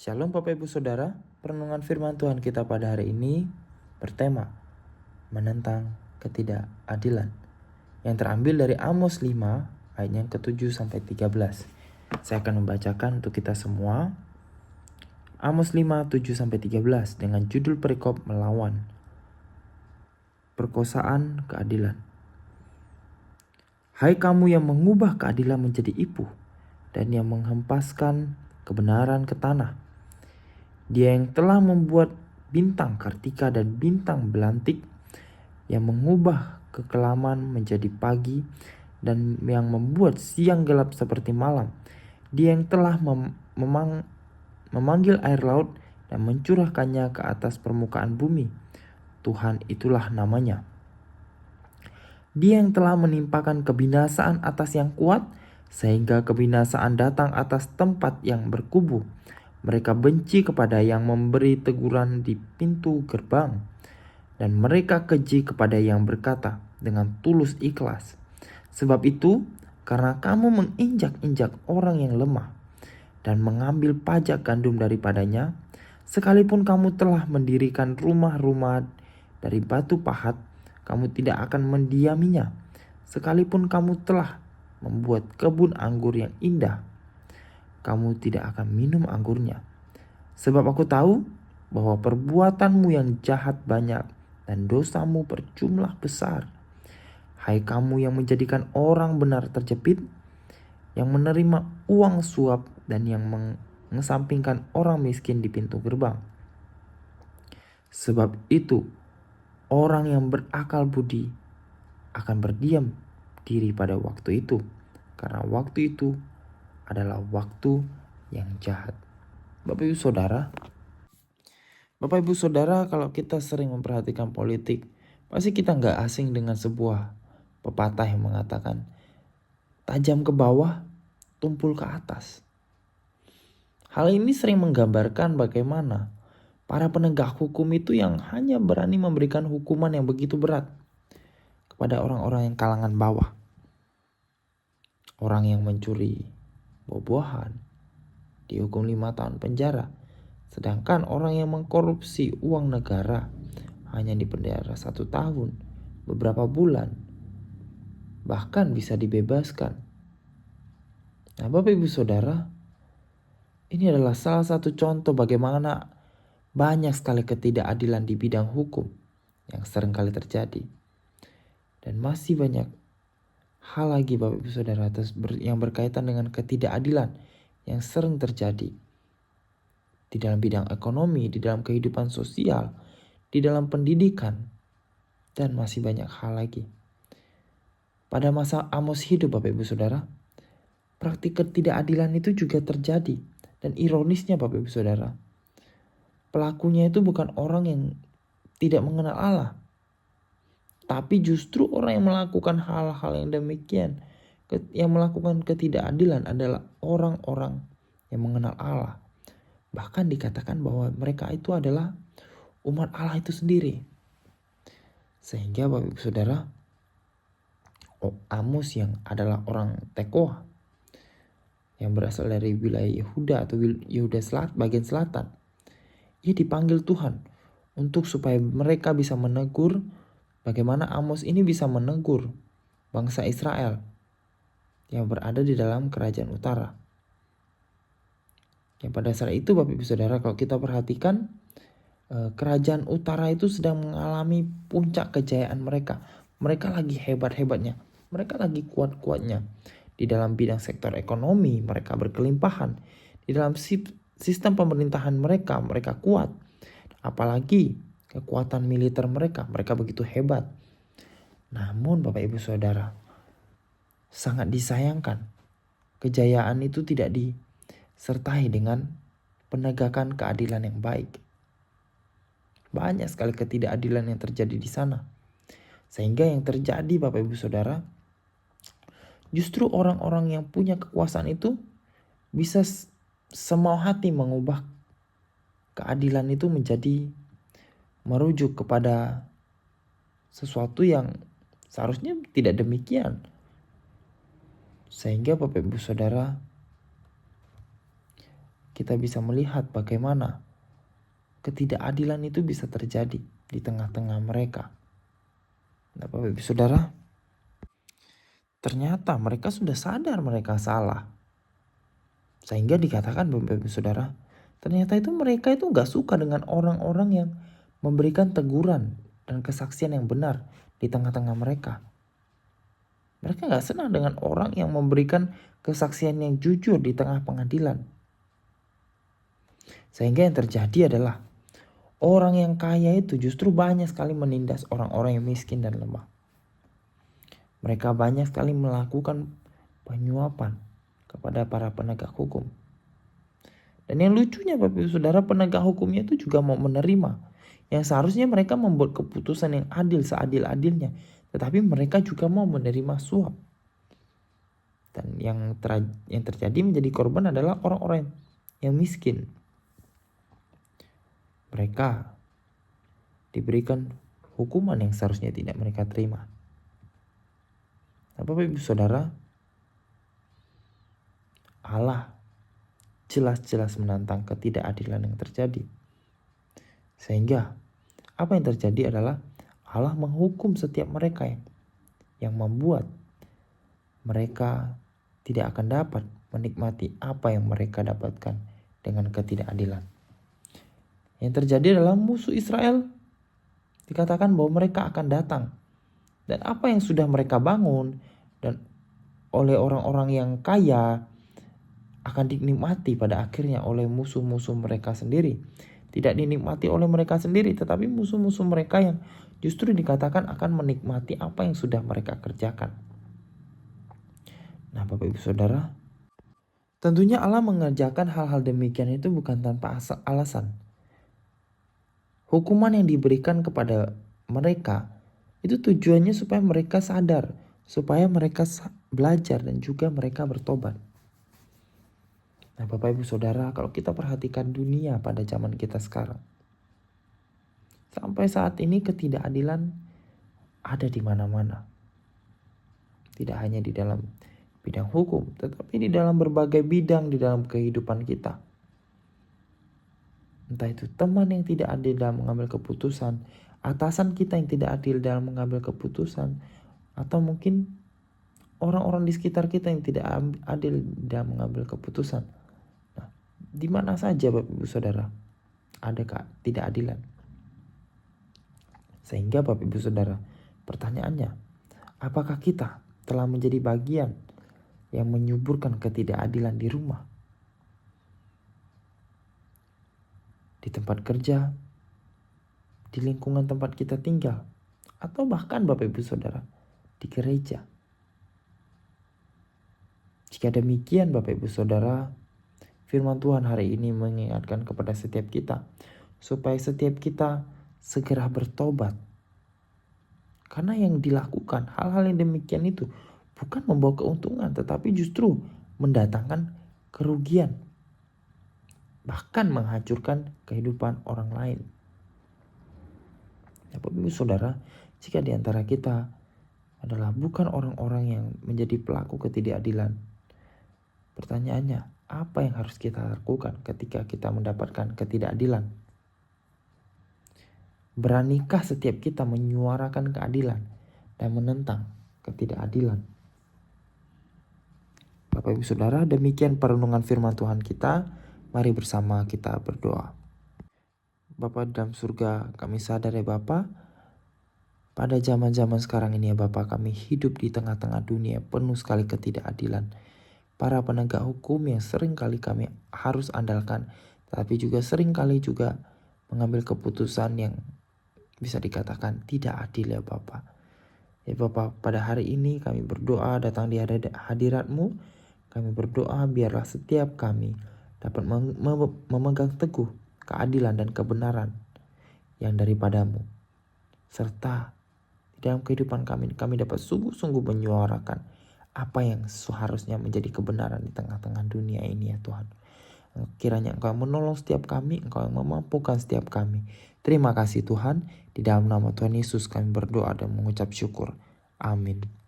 Shalom Bapak Ibu Saudara, perenungan firman Tuhan kita pada hari ini bertema menentang ketidakadilan yang terambil dari Amos 5 ayat yang ke-7 sampai 13. Saya akan membacakan untuk kita semua. Amos 5, 7 sampai 13 dengan judul perikop melawan perkosaan keadilan. Hai kamu yang mengubah keadilan menjadi ipuh dan yang menghempaskan kebenaran ke tanah. Dia yang telah membuat bintang kartika dan bintang belantik, yang mengubah kekelaman menjadi pagi dan yang membuat siang gelap seperti malam. Dia yang telah memanggil air laut dan mencurahkannya ke atas permukaan bumi. Tuhan itulah namanya. Dia yang telah menimpakan kebinasaan atas yang kuat, sehingga kebinasaan datang atas tempat yang berkubu. Mereka benci kepada yang memberi teguran di pintu gerbang, dan mereka keji kepada yang berkata dengan tulus ikhlas. Sebab itu, karena kamu menginjak-injak orang yang lemah dan mengambil pajak gandum daripadanya, sekalipun kamu telah mendirikan rumah-rumah dari batu pahat, kamu tidak akan mendiaminya. Sekalipun kamu telah membuat kebun anggur yang indah, kamu tidak akan minum anggurnya. Sebab aku tahu bahwa perbuatanmu yang jahat banyak dan dosamu berjumlah besar. Hai kamu yang menjadikan orang benar terjepit, yang menerima uang suap dan yang mengesampingkan orang miskin di pintu gerbang. Sebab itu orang yang berakal budi akan berdiam diri pada waktu itu, karena waktu itu adalah waktu yang jahat. Bapak Ibu Saudara, kalau kita sering memperhatikan politik, pasti kita nggak asing dengan sebuah pepatah yang mengatakan tajam ke bawah, tumpul ke atas. Hal ini sering menggambarkan bagaimana para penegak hukum itu yang hanya berani memberikan hukuman yang begitu berat kepada orang-orang yang kalangan bawah. Orang yang mencuri buah-buahan dihukum 5 tahun penjara. Sedangkan orang yang mengkorupsi uang negara hanya dipenjara 1 tahun, beberapa bulan, bahkan bisa dibebaskan. Nah, Bapak Ibu Saudara, ini adalah salah satu contoh bagaimana banyak sekali ketidakadilan di bidang hukum yang sering kali terjadi. Dan masih banyak hal lagi Bapak Ibu Saudara yang berkaitan dengan ketidakadilan yang sering terjadi di dalam bidang ekonomi, di dalam kehidupan sosial, di dalam pendidikan, dan masih banyak hal lagi. Pada masa Amos hidup Bapak Ibu Saudara, praktik ketidakadilan itu juga terjadi. Dan ironisnya Bapak Ibu Saudara, pelakunya itu bukan orang yang tidak mengenal Allah, tapi justru orang yang melakukan hal-hal yang demikian, yang melakukan ketidakadilan adalah orang-orang yang mengenal Allah. Bahkan dikatakan bahwa mereka itu adalah umat Allah itu sendiri. Sehingga Bapak Ibu Saudara, Amos yang adalah orang Tekoa yang berasal dari wilayah Yehuda atau Yehuda bagian selatan, ia dipanggil Tuhan untuk supaya mereka bisa menegur bagaimana Amos ini bisa menegur bangsa Israel yang berada di dalam kerajaan utara. Yang pada saat itu Bapak Ibu Saudara, kalau kita perhatikan, kerajaan utara itu sedang mengalami puncak kejayaan mereka. Mereka lagi hebat-hebatnya, mereka lagi kuat-kuatnya. Di dalam bidang sektor ekonomi mereka berkelimpahan. Di dalam sistem pemerintahan mereka kuat. Apalagi kekuatan militer mereka begitu hebat. Namun Bapak Ibu Saudara, sangat disayangkan kejayaan itu tidak disertai dengan penegakan keadilan yang baik. Banyak sekali ketidakadilan yang terjadi di sana. Sehingga yang terjadi Bapak Ibu Saudara, justru orang-orang yang punya kekuasaan itu bisa semau hati mengubah keadilan itu menjadi merujuk kepada sesuatu yang seharusnya tidak demikian. Sehingga Bapak Ibu Saudara, kita bisa melihat bagaimana ketidakadilan itu bisa terjadi di tengah-tengah mereka. Nah, Bapak Ibu Saudara, ternyata mereka sudah sadar mereka salah. Sehingga dikatakan Bapak Ibu Saudara, ternyata itu mereka itu gak suka dengan orang-orang yang memberikan teguran dan kesaksian yang benar di tengah-tengah mereka. Mereka gak senang dengan orang yang memberikan kesaksian yang jujur di tengah pengadilan. Sehingga yang terjadi adalah orang yang kaya itu justru banyak sekali menindas orang-orang yang miskin dan lemah. Mereka banyak sekali melakukan penyuapan kepada para penegak hukum. Dan yang lucunya Bapak Ibu Saudara, penegak hukumnya itu juga mau menerima. Yang seharusnya mereka membuat keputusan yang adil seadil-adilnya. Tetapi mereka juga mau menerima suap. Dan yang terjadi menjadi korban adalah orang-orang yang miskin. Mereka diberikan hukuman yang seharusnya tidak mereka terima. Nah, Bapak Ibu Saudara, Allah jelas-jelas menantang ketidakadilan yang terjadi. Sehingga apa yang terjadi adalah Allah menghukum setiap mereka yang membuat mereka tidak akan dapat menikmati apa yang mereka dapatkan dengan ketidakadilan. Yang terjadi adalah musuh Israel dikatakan bahwa mereka akan datang. Dan apa yang sudah mereka bangun dan oleh orang-orang yang kaya akan dinikmati pada akhirnya oleh musuh-musuh mereka sendiri. Tidak dinikmati oleh mereka sendiri, tetapi musuh-musuh mereka yang justru dikatakan akan menikmati apa yang sudah mereka kerjakan. Nah, Bapak Ibu Saudara, tentunya Allah mengerjakan hal-hal demikian itu bukan tanpa alasan. Hukuman yang diberikan kepada mereka itu tujuannya supaya mereka sadar, supaya mereka belajar dan juga mereka bertobat. Nah, Bapak Ibu Saudara, kalau kita perhatikan dunia pada zaman kita sekarang, sampai saat ini ketidakadilan ada di mana-mana. Tidak hanya di dalam bidang hukum, tetapi di dalam berbagai bidang di dalam kehidupan kita. Entah itu teman yang tidak adil dalam mengambil keputusan, atasan kita yang tidak adil dalam mengambil keputusan, atau mungkin orang-orang di sekitar kita yang tidak adil dalam mengambil keputusan. Nah, di mana saja Bapak Ibu Saudara ada ketidakadilan. Sehingga Bapak Ibu Saudara, pertanyaannya, apakah kita telah menjadi bagian yang menyuburkan ketidakadilan di rumah, di tempat kerja, di lingkungan tempat kita tinggal, atau bahkan Bapak Ibu Saudara di gereja? Jika demikian Bapak Ibu Saudara, firman Tuhan hari ini mengingatkan kepada setiap kita supaya setiap kita segera bertobat. Karena yang dilakukan hal-hal yang demikian itu bukan membawa keuntungan, tetapi justru mendatangkan kerugian. Bahkan menghancurkan kehidupan orang lain. Bapak Ibu Saudara, jika di antara kita adalah bukan orang-orang yang menjadi pelaku ketidakadilan, pertanyaannya, apa yang harus kita lakukan ketika kita mendapatkan ketidakadilan? Beranikah setiap kita menyuarakan keadilan dan menentang ketidakadilan? Bapak Ibu Saudara, demikian perenungan firman Tuhan kita. Mari bersama kita berdoa. Bapa dalam surga, kami sadar ya Bapa, pada zaman-zaman sekarang ini ya Bapa, kami hidup di tengah-tengah dunia penuh sekali ketidakadilan. Para penegak hukum yang sering kali kami harus andalkan, tapi juga sering kali juga mengambil keputusan yang bisa dikatakan tidak adil ya Bapa. Ya Bapa, pada hari ini kami berdoa datang di hadirat-Mu. Kami berdoa biarlah setiap kami dapat memegang teguh keadilan dan kebenaran yang daripada-Mu. Serta di dalam kehidupan kami dapat sungguh-sungguh menyuarakan apa yang seharusnya menjadi kebenaran di tengah-tengah dunia ini ya Tuhan. Kiranya Engkau menolong setiap kami, Engkau yang memampukan setiap kami. Terima kasih Tuhan, di dalam nama Tuhan Yesus kami berdoa dan mengucap syukur. Amin.